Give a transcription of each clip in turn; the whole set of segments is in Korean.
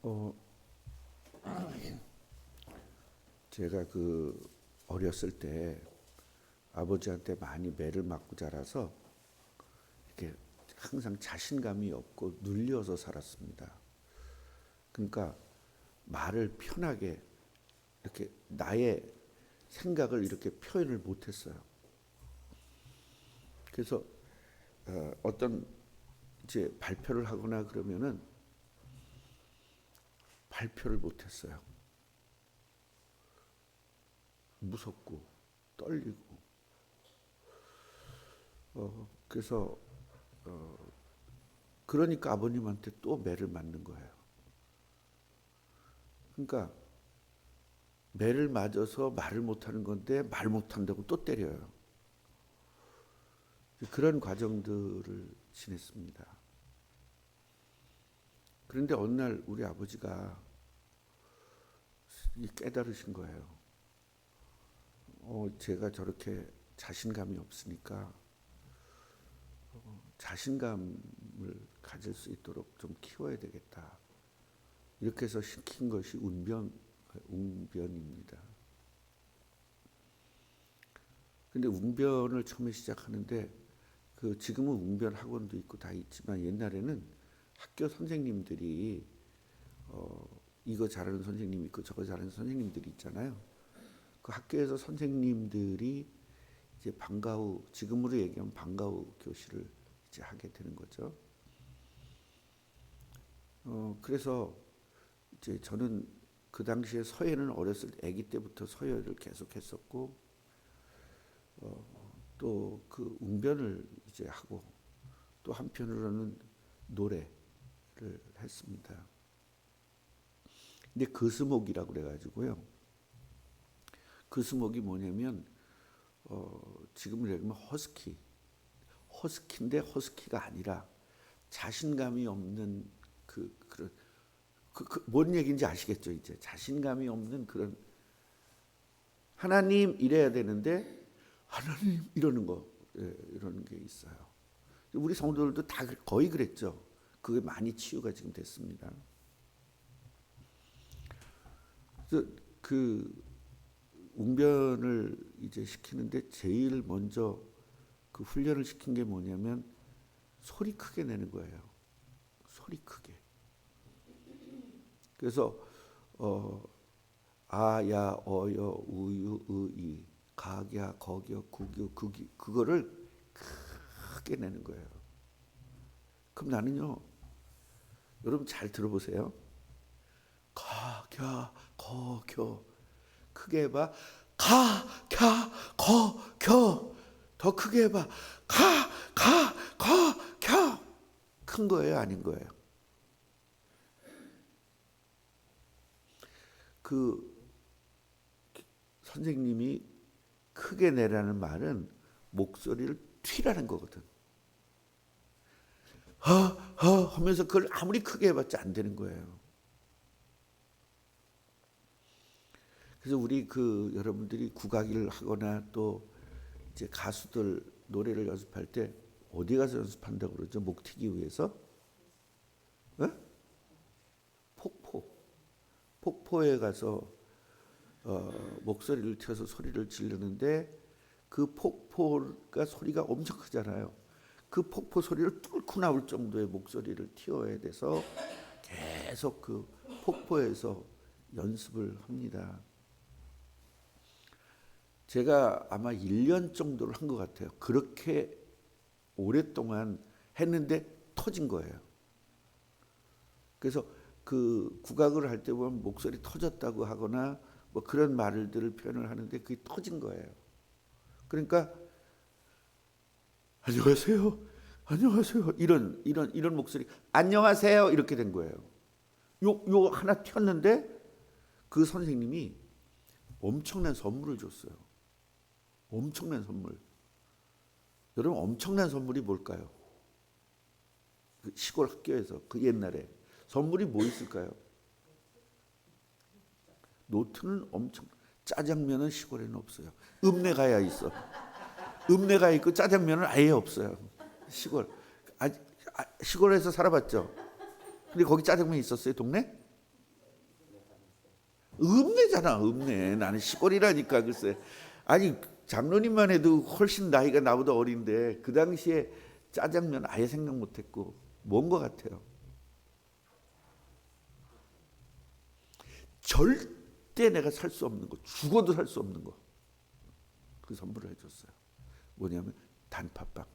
어, 제가 어렸을 때 아버지한테 많이 매를 맞고 자라서 이렇게 항상 자신감이 없고 눌려서 살았습니다. 그러니까 말을 편하게 이렇게 나의 생각을 이렇게 표현을 못했어요. 그래서 어떤 이제 발표를 하거나 그러면은 발표를 못했어요. 무섭고 떨리고. 그래서 그러니까 아버님한테 또 매를 맞는 거예요. 그러니까 매를 맞아서 말을 못하는 건데 말 못한다고 또 때려요. 그런 과정들을 지냈습니다. 그런데 어느 날 우리 아버지가 깨달으신 거예요. 제가 저렇게 자신감이 없으니까 자신감을 가질 수 있도록 좀 키워야 되겠다. 이렇게 해서 시킨 것이 웅변입니다. 근데 웅변을 처음에 시작하는데 지금은 웅변 학원도 있고 다 있지만 옛날에는 학교 선생님들이 이거 잘하는 선생님 있고 저거 잘하는 선생님들이 있잖아요. 그 학교에서 선생님들이 이제 방과후, 지금으로 얘기하면 방과후 교실을 이제 하게 되는 거죠. 그래서 이제 저는 그 당시에 서예는 어렸을 때 아기 때부터 서예를 계속 했었고 또 그 웅변을 이제 하고 또 한편으로는 노래를 했습니다. 근데 거스목이라고 그래가지고요. 거스목이 뭐냐면 지금으로 얘기하면 허스키인데 허스키가 아니라 자신감이 없는 그런 뭔 얘기인지 아시겠죠? 이제 자신감이 없는 그런 하나님 이래야 되는데 하나님 이러는 거 이러는 게 있어요. 우리 성도들도 다 거의 그랬죠. 그게 많이 치유가 지금 됐습니다. 그래서 웅변을 이제 시키는데 제일 먼저 그 훈련을 시킨 게 뭐냐면 소리 크게 내는 거예요. 소리 크게. 그래서 아야 어여 우유 의이 각야 거겨 구규 극이 그거를 크게 내는 거예요. 그럼 나는요. 여러분 잘 들어보세요. 각야 거겨 크게 해봐. 각야 거겨 더 크게 해봐. 거겨 큰 거예요, 아닌 거예요? 선생님이 크게 내라는 말은 목소리를 튀라는 거거든. 하면서 그걸 아무리 크게 해봤자 안 되는 거예요. 그래서 우리 여러분들이 국악을 하거나 또 이제 가수들 노래를 연습할 때 어디 가서 연습한다고 그러죠? 목 튀기 위해서? 폭포에 가서 목소리를 튀어서 소리를 지르는데 그 폭포가 소리가 엄청 크잖아요. 그 폭포 소리를 뚫고 나올 정도의 목소리를 튀어야 돼서 계속 그 폭포에서 연습을 합니다. 제가 아마 1년 정도를 한 것 같아요. 그렇게 오랫동안 했는데 터진 거예요. 그래서 국악을 할 때 보면 목소리 터졌다고 하거나 뭐 그런 말들을 표현을 하는데 그게 터진 거예요. 그러니까 안녕하세요, 안녕하세요 이런 목소리 안녕하세요 이렇게 된 거예요. 요 하나 튀었는데 그 선생님이 엄청난 선물을 줬어요. 엄청난 선물. 여러분 엄청난 선물이 뭘까요? 시골 학교에서 옛날에 선물이 뭐 있을까요? 노트는 엄청 짜장면은 시골에는 없어요. 읍내가야 있어. 읍내가 있고 짜장면은 아예 없어요. 시골에서 살아봤죠. 근데 거기 짜장면 있었어요, 동네? 읍내잖아, 읍내. 나는 시골이라니까. 글쎄, 아니 장로님만 해도 훨씬 나이가 나보다 어린데 그 당시에 짜장면 아예 생각 못했고 뭔 것 같아요. 절대 내가 살 수 없는 거, 죽어도 살 수 없는 거, 그 선물을 해줬어요. 뭐냐면 단팥빵.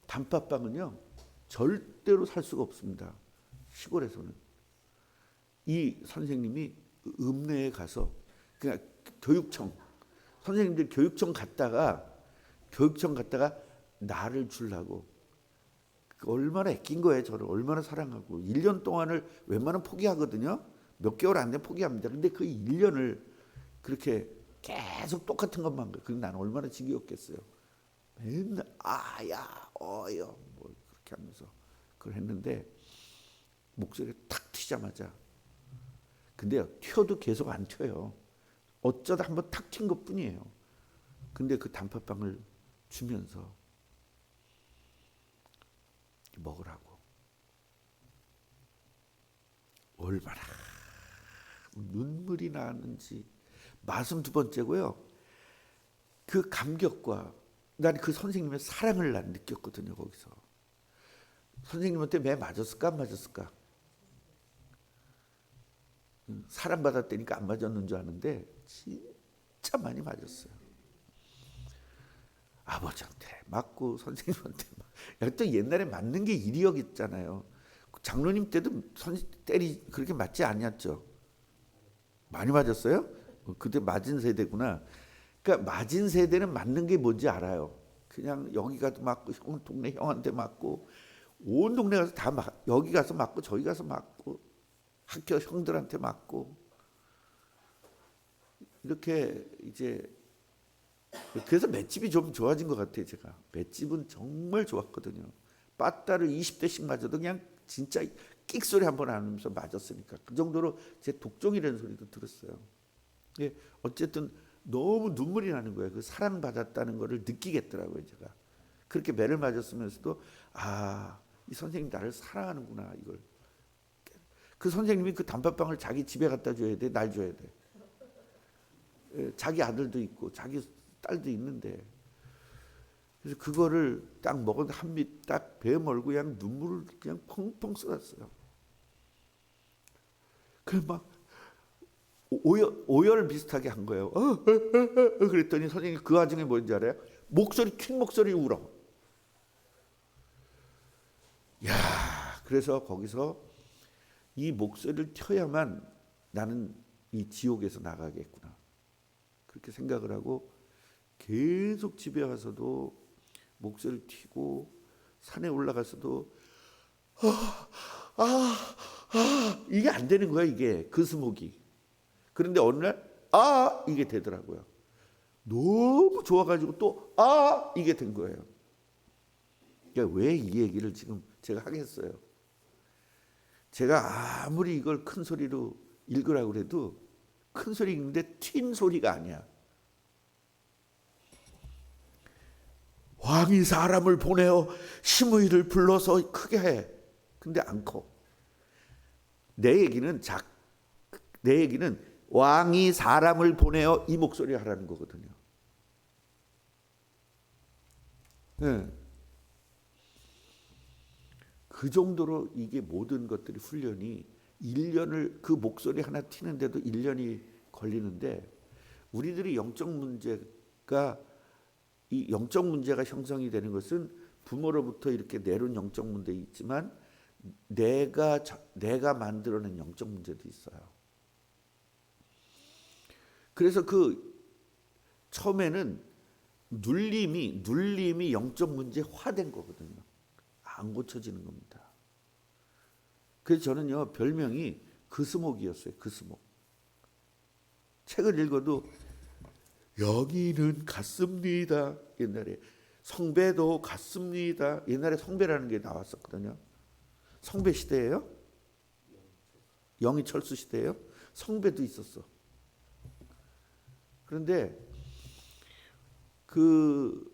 단팥빵은요 절대로 살 수가 없습니다. 시골에서는. 이 선생님이 읍내에 가서 그냥 교육청 선생님들 교육청 갔다가 나를 주려고 얼마나 아낀 거예요. 저를 얼마나 사랑하고 1년 동안을 웬만하면 포기하거든요. 몇 개월 안 되면 포기합니다. 근데 그 1년을 그렇게 계속 똑같은 것만 그럼 나는 얼마나 지겨웠겠어요. 맨날 아야 어여 뭐 그렇게 하면서 그걸 했는데 목소리가 탁 튀자마자 근데요 튀어도 계속 안 튀어요. 어쩌다 한번 탁 튄 것뿐이에요. 근데 그 단팥빵을 주면서 먹으라고 얼마나 눈물이 나는지. 맛은 두 번째고요. 그 감격과 난 그 선생님의 사랑을 난 느꼈거든요. 거기서 선생님한테 매 맞았을까 안 맞았을까? 사랑받았다니까 안 맞았는 줄 아는데 진짜 많이 맞았어요. 아버지한테 맞고 선생님한테 맞고. 또 옛날에 맞는 게 일이었잖아요. 장로님 때도 때리 그렇게 맞지 않았죠. 많이 맞았어요? 그때 맞은 세대구나. 그러니까 맞은 세대는 맞는 게 뭔지 알아요. 그냥 여기 가서 맞고 동네 형한테 맞고 온 동네 가서 다 여기 가서 맞고 저기 가서 맞고 학교 형들한테 맞고 이렇게 이제 그래서 맷집이 좀 좋아진 것 같아요. 제가 맷집은 정말 좋았거든요. 빠따를 20대씩 맞아도 그냥 진짜 끽소리 한번 안 하면서 맞았으니까 그 정도로 제 독종이라는 소리도 들었어요. 예, 어쨌든 너무 눈물이 나는 거예요. 그 사랑받았다는 거를 느끼겠더라고요. 제가 그렇게 매를 맞았으면서도 이 선생님 나를 사랑하는구나. 이걸 그 선생님이 그 단팥빵을 자기 집에 갖다 줘야 돼, 날 줘야 돼. 예, 자기 아들도 있고 자기 딸도 있는데 그래서 그거를 딱 먹었는데 한 입 딱 베어물고 그냥 눈물을 그냥 펑펑 쏟았어요. 그래 막 오열 비슷하게 한 거예요. 그랬더니 선생님이 그 와중에 뭔지 알아요? 큰 목소리 울어. 야, 그래서 거기서 이 목소리를 켜야만 나는 이 지옥에서 나가겠구나. 그렇게 생각을 하고 계속 집에 와서도 목소리를 튀고 산에 올라가서도 이게 안 되는 거야. 이게 그 스목이. 그런데 어느 날 이게 되더라고요. 너무 좋아가지고 또 이게 된 거예요. 그러니까 왜 이 얘기를 지금 제가 하겠어요. 제가 아무리 이걸 큰 소리로 읽으라고 해도 큰 소리 읽는데 튄 소리가 아니야. 왕이 사람을 보내어 심의를 불러서 크게 해. 근데 안 커. 내 얘기는 왕이 사람을 보내어 이 목소리 하라는 거거든요. 네. 그 정도로 이게 모든 것들이 훈련이 1년을 그 목소리 하나 튀는데도 1년이 걸리는데 우리들이 영적 문제가 형성이 되는 것은 부모로부터 이렇게 내려온 영적 문제도 있지만 내가 만들어낸 영적 문제도 있어요. 그래서 그 처음에는 눌림이 영적 문제화된 거거든요. 안 고쳐지는 겁니다. 그래서 저는요 별명이 그스목이었어요. 그스목. 책을 읽어도 영이는 같습니다. 옛날에 성배도 같습니다. 옛날에 성배라는 게 나왔었거든요. 성배 시대예요? 영희철수 시대예요? 성배도 있었어. 그런데 그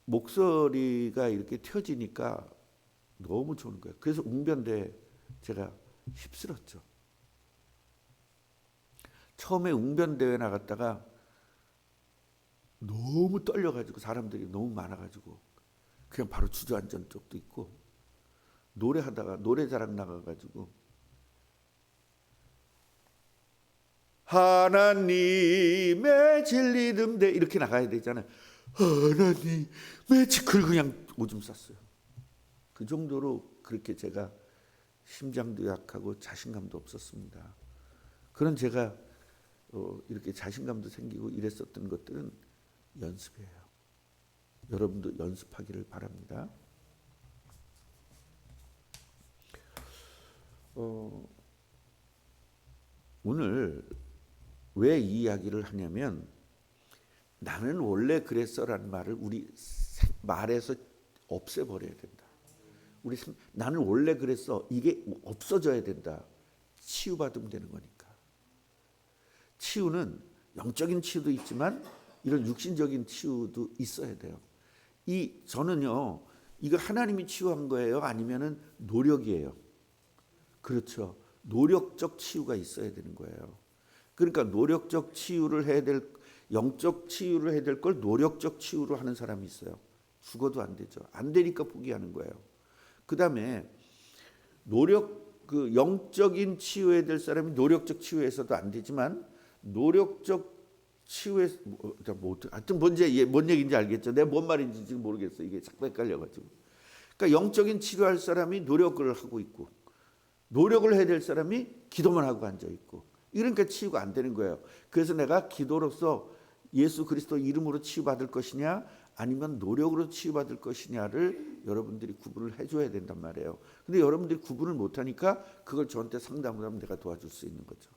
목소리가 이렇게 튀어지니까 너무 좋은 거예요. 그래서 웅변대 제가 힘들었죠. 처음에 웅변대회 나갔다가 너무 떨려가지고 사람들이 너무 많아가지고 그냥 바로 주저앉은 적도 있고, 노래하다가 노래자랑 나가가지고 하나님의 진리듬대 이렇게 나가야 되잖아요. 하나님의 그걸 그냥 오줌 쌌어요. 그 정도로 그렇게 제가 심장도 약하고 자신감도 없었습니다. 그런 제가 이렇게 자신감도 생기고 이랬었던 것들은 연습이에요. 여러분도 연습하기를 바랍니다. 오늘 왜 이 이야기를 하냐면, 나는 원래 그랬어라는 말을 우리 말에서 없애버려야 된다. 나는 원래 그랬어, 이게 없어져야 된다. 치유받으면 되는 거니까. 치유는 영적인 치유도 있지만 이런 육신적인 치유도 있어야 돼요. 저는요, 이거 하나님이 치유한 거예요? 아니면은 노력이에요? 그렇죠. 노력적 치유가 있어야 되는 거예요. 그러니까 노력적 치유를 해야 될, 영적 치유를 해야 될 걸 노력적 치유로 하는 사람이 있어요. 죽어도 안 되죠. 안 되니까 포기하는 거예요. 그 다음에 그 영적인 치유해야 될 사람이 노력적 치유해서도 안 되지만, 노력적 치유에 하여튼 뭔 얘기인지 알겠죠. 내가 뭔 말인지 지금 모르겠어. 이게 자꾸 헷갈려가지고. 그러니까 영적인 치료할 사람이 노력을 하고 있고, 노력을 해야 될 사람이 기도만 하고 앉아 있고, 이러니까 치유가 안 되는 거예요. 그래서 내가 기도로서 예수 그리스도 이름으로 치유받을 것이냐, 아니면 노력으로 치유받을 것이냐를 여러분들이 구분을 해줘야 된단 말이에요. 근데 여러분들이 구분을 못하니까 그걸 저한테 상담을 하면 내가 도와줄 수 있는 거죠.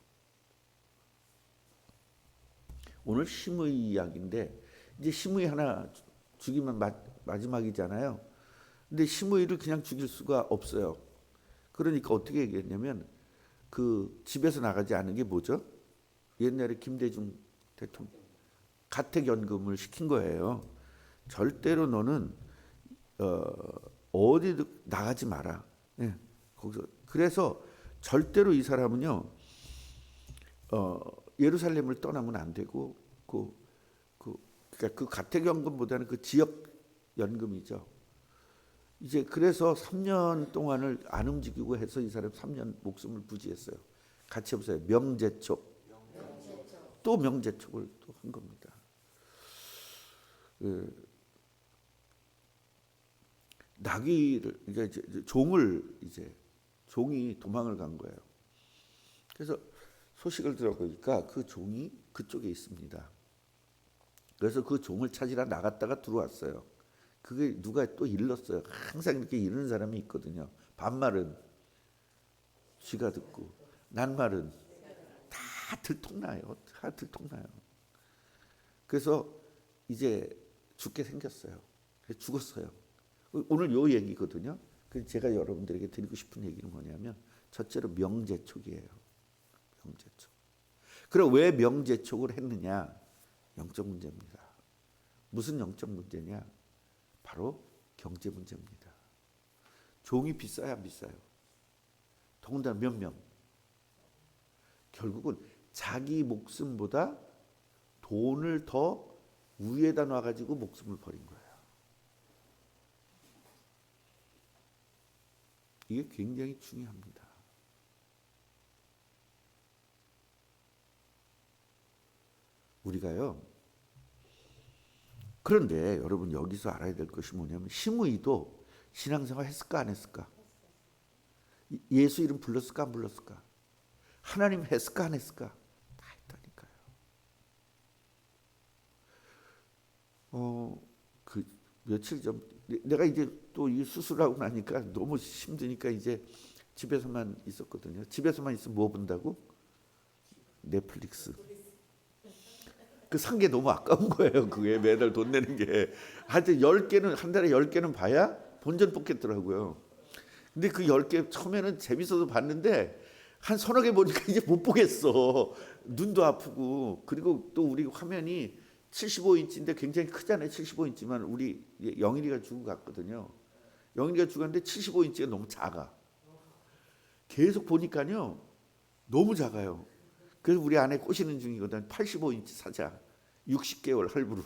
오늘 심의 이야기인데, 이제 심의 하나 죽이면 마지막이잖아요. 근데 심의를 그냥 죽일 수가 없어요. 그러니까 어떻게 얘기했냐면, 그 집에서 나가지 않은 게 뭐죠? 옛날에 김대중 대통령 가택연금을 시킨 거예요. 절대로 너는 어디도 나가지 마라. 예, 거기서. 그래서 절대로 이 사람은요, 예루살렘을 떠나면 안 되고, 그러니까 그 가택연금보다는 그 지역연금이죠. 이제 그래서 3년 동안을 안 움직이고 해서 이 사람 3년 목숨을 부지했어요. 같이 해보세요. 명제촉. 또 명제촉을 또 한 겁니다. 나귀를, 그러니까 종이 도망을 간 거예요. 그래서 소식을 들어보니까 그 종이 그쪽에 있습니다. 그래서 그 종을 찾으러 나갔다가 들어왔어요. 그게 누가 또 일렀어요. 항상 이렇게 이르는 사람이 있거든요. 반말은 쥐가 듣고, 낱말은 다 들통나요. 다 들통나요. 그래서 이제 죽게 생겼어요. 그래서 죽었어요. 오늘 요 얘기거든요. 그래서 제가 여러분들에게 드리고 싶은 얘기는 뭐냐면, 첫째로 명제촉이에요. 명제촉. 그럼 왜 명제촉을 했느냐? 영적 문제입니다. 무슨 영적 문제냐? 바로 경제 문제입니다. 종이 비싸야 비싸요. 더군다나 몇 명. 결국은 자기 목숨보다 돈을 더 위에다 놔가지고 목숨을 버린 거예요. 이게 굉장히 중요합니다. 우리가요. 그런데 여러분, 여기서 알아야 될 것이 뭐냐면, 심의도 신앙생활 했을까 안 했을까? 예수 이름 불렀을까 안 불렀을까? 하나님 했을까 안 했을까? 다 했다니까요. 그 며칠 전 내가 이제 또 이 수술하고 나니까 너무 힘드니까 이제 집에서만 있었거든요. 집에서만 있으면 뭐 본다고? 넷플릭스. 그 산 게 너무 아까운 거예요. 그게 매달 돈 내는 게. 하여튼 10개는, 한 달에 10개는 봐야 본전 뽑겠더라고요. 근데 그 10개 처음에는 재밌어서 봤는데 한 서너 개 보니까 이제 못 보겠어. 눈도 아프고. 그리고 또 우리 화면이 75인치인데 굉장히 크잖아요. 75인치만 우리 영일이가 주고 갔거든요. 영일이가 주고 갔는데 75인치가 너무 작아. 계속 보니까요 너무 작아요. 그래서 우리 아내 꼬시는 중이거든. 85인치 사자. 60개월 할부로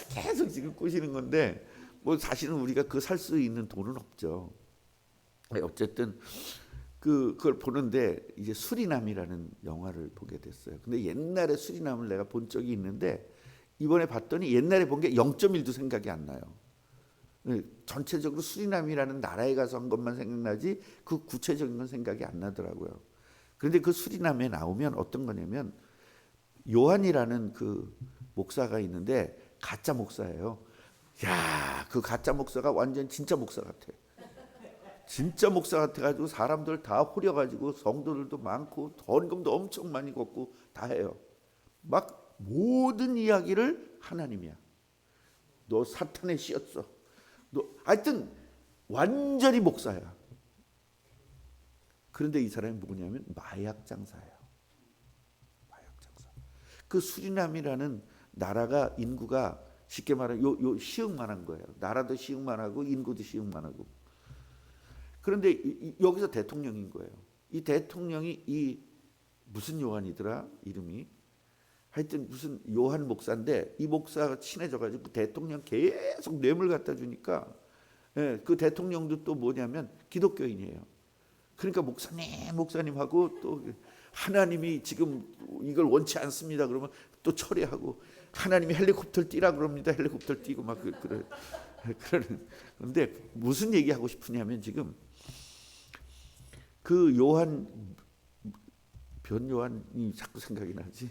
계속 지금 꼬시는 건데 뭐 사실은 우리가 그 살 수 있는 돈은 없죠. 어쨌든 그걸 보는데 이제 수리남이라는 영화를 보게 됐어요. 근데 옛날에 수리남을 내가 본 적이 있는데 이번에 봤더니 옛날에 본 게 0.1도 생각이 안 나요. 전체적으로 수리남이라는 나라에 가서 한 것만 생각나지 그 구체적인 건 생각이 안 나더라고요. 그런데 그 수리남에 나오면 어떤 거냐면 요한이라는 그 목사가 있는데 가짜 목사예요. 야, 그 가짜 목사가 완전 진짜 목사 같아. 진짜 목사 같아가지고 사람들 다 호려가지고 성도들도 많고 헌금도 엄청 많이 걷고 다 해요. 막 모든 이야기를 하나님이야. 너 사탄에 씌었어. 너 하여튼 완전히 목사야. 그런데 이 사람이 뭐냐면 마약 장사예요. 마약 장사. 그 수리남이라는 나라가 인구가 쉽게 말하면 요 시흥만한 거예요. 나라도 시흥만하고 인구도 시흥만하고. 그런데 여기서 대통령인 거예요. 이 대통령이 이 무슨 요한이더라 이름이. 하여튼 무슨 요한 목사인데 이 목사가 친해져가지고 그 대통령 계속 뇌물 갖다 주니까 그 대통령도 또 뭐냐면 기독교인이에요. 그러니까 목사님하고 또 하나님이 지금 이걸 원치 않습니다. 그러면 또 철회하고 하나님이 헬리콥터를 띄라 그럽니다. 헬리콥터를 띄고 막 그래. 그런데 무슨 얘기하고 싶으냐면 지금 그 변요한이 자꾸 생각이 나지.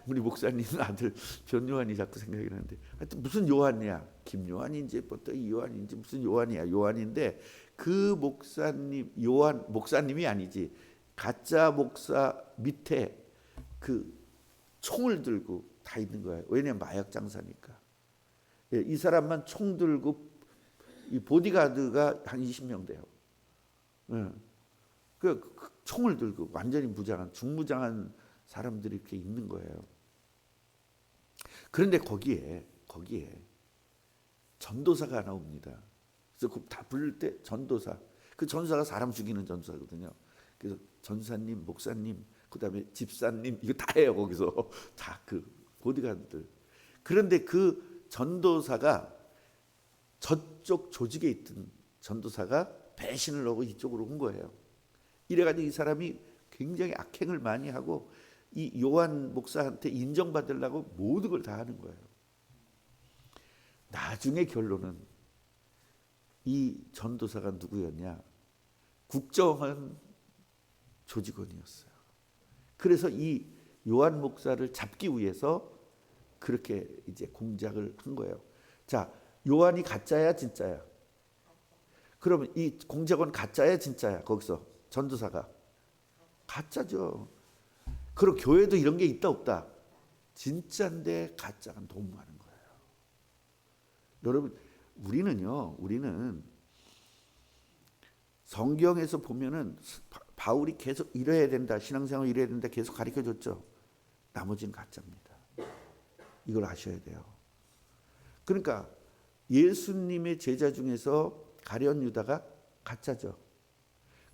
우리 목사님 아들 변요한이 자꾸 생각이 나는데 하여튼 무슨 요한이야. 김요한인지 또 이요한인지 무슨 요한이야. 요한인데 그 목사님 요한 목사님이 아니지. 가짜 목사 밑에 그 총을 들고 다 있는 거예요. 왜냐면 마약 장사니까. 이 사람만 총 들고 이 보디가드가 한 20명 돼요. 그 총을 들고 완전히 무장한 중무장한 사람들이 이렇게 있는 거예요. 그런데 거기에 전도사가 나옵니다. 그래서 다 부를 때 전도사. 그 전도사가 사람 죽이는 전도사거든요. 그래서 전사님, 목사님, 그다음에 집사님 이거 다 해요. 거기서 다 그 보디가드들. 그런데 그 전도사가 저쪽 조직에 있던 전도사가 배신을 하고 이쪽으로 온 거예요. 이래가지고 이 사람이 굉장히 악행을 많이 하고 이 요한 목사한테 인정받으려고 모든 걸 다 하는 거예요. 나중에 결론은 이 전도사가 누구였냐? 국정원 조직원이었어요. 그래서 이 요한 목사를 잡기 위해서 그렇게 이제 공작을 한 거예요. 자, 요한이 가짜야 진짜야? 그러면 이 공작원 가짜야 진짜야? 거기서 전도사가 가짜죠. 그리고 교회도 이런 게 있다 없다? 진짜인데 가짜가 너무 많은 거예요. 여러분 우리는 성경에서 보면은 바울이 계속 이래야 된다, 신앙생활 이래야 된다 계속 가르쳐줬죠. 나머지는 가짜입니다. 이걸 아셔야 돼요. 그러니까 예수님의 제자 중에서 가룟 유다가 가짜죠.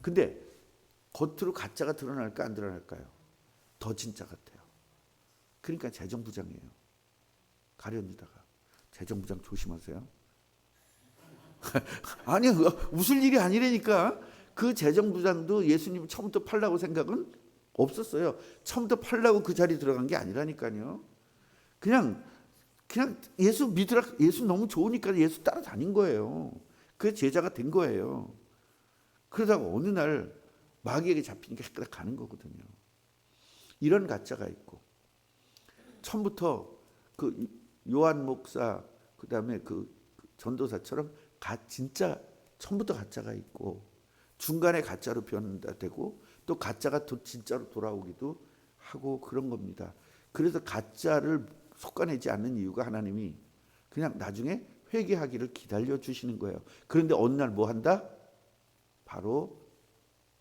근데 겉으로 가짜가 드러날까 안 드러날까요? 더 진짜 같아요. 그러니까 재정부장이에요. 가룟 유다가. 재정부장 조심하세요. 아니 웃을 일이 아니라니까. 그 재정부장도 예수님을 처음부터 팔라고 생각은 없었어요. 처음부터 팔라고 그 자리 들어간 게 아니라니까요. 그냥 예수 믿으라. 예수 너무 좋으니까 예수 따라다닌 거예요. 그 제자가 된 거예요. 그러다가 어느 날 마귀에게 잡히니까 헷갈려 가는 거거든요. 이런 가짜가 있고 처음부터 그 요한 목사 그다음에 그 전도사처럼 진짜 처음부터 가짜가 있고 중간에 가짜로 변화되고 또 가짜가 또 진짜로 돌아오기도 하고 그런 겁니다. 그래서 가짜를 속아내지 않는 이유가 하나님이 그냥 나중에 회개하기를 기다려 주시는 거예요. 그런데 어느 날 뭐 한다? 바로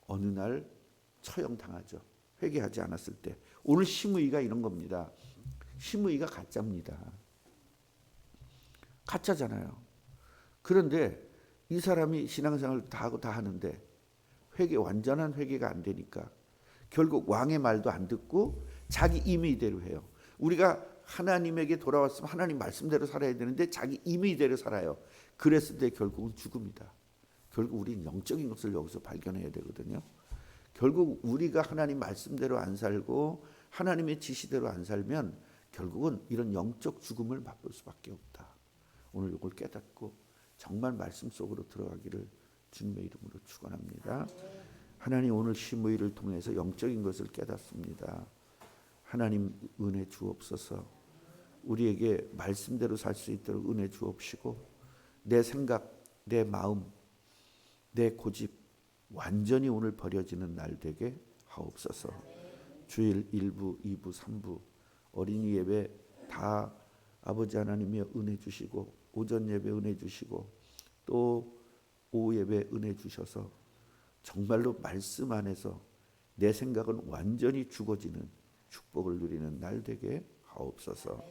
어느 날 처형당하죠. 회개하지 않았을 때. 오늘 심의가 이런 겁니다. 심의가 가짜입니다. 가짜잖아요. 그런데 이 사람이 신앙생활 다 하고 다 하는데 회개, 완전한 회개가 안 되니까 결국 왕의 말도 안 듣고 자기 임의대로 해요. 우리가 하나님에게 돌아왔으면 하나님 말씀대로 살아야 되는데 자기 임의대로 살아요. 그랬을 때 결국은 죽음이다. 결국 우리는 영적인 것을 여기서 발견해야 되거든요. 결국 우리가 하나님 말씀대로 안 살고 하나님의 지시대로 안 살면 결국은 이런 영적 죽음을 맛볼 수밖에 없다. 오늘 이걸 깨닫고 정말 말씀 속으로 들어가기를 주님의 이름으로 축원합니다. 하나님 오늘 시므이를 통해서 영적인 것을 깨닫습니다. 하나님 은혜 주옵소서. 우리에게 말씀대로 살 수 있도록 은혜 주옵시고 내 생각, 내 마음, 내 고집 완전히 오늘 버려지는 날 되게 하옵소서. 주일 1부, 2부, 3부 어린이 예배 다 아버지 하나님이 은혜 주시고 오전 예배 은혜 주시고 또 오후 예배 은혜 주셔서 정말로 말씀 안에서 내 생각은 완전히 죽어지는 축복을 누리는 날 되게 하옵소서.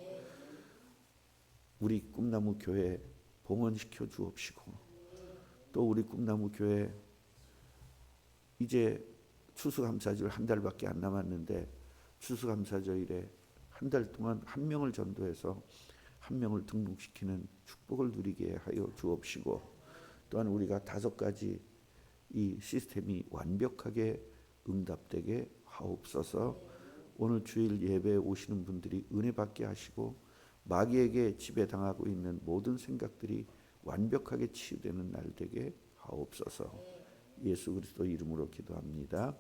우리 꿈나무 교회 봉헌시켜 주옵시고 또 우리 꿈나무 교회 이제 추수감사절 한 달밖에 안 남았는데 추수감사절에 한 달 동안 한 명을 전도해서 한 명을 등록시키는 축복을 누리게 하여 주옵시고 또한 우리가 5가지 이 시스템이 완벽하게 응답되게 하옵소서. 오늘 주일 예배에 오시는 분들이 은혜 받게 하시고 마귀에게 지배당하고 있는 모든 생각들이 완벽하게 치유되는 날 되게 하옵소서. 예수 그리스도 이름으로 기도합니다.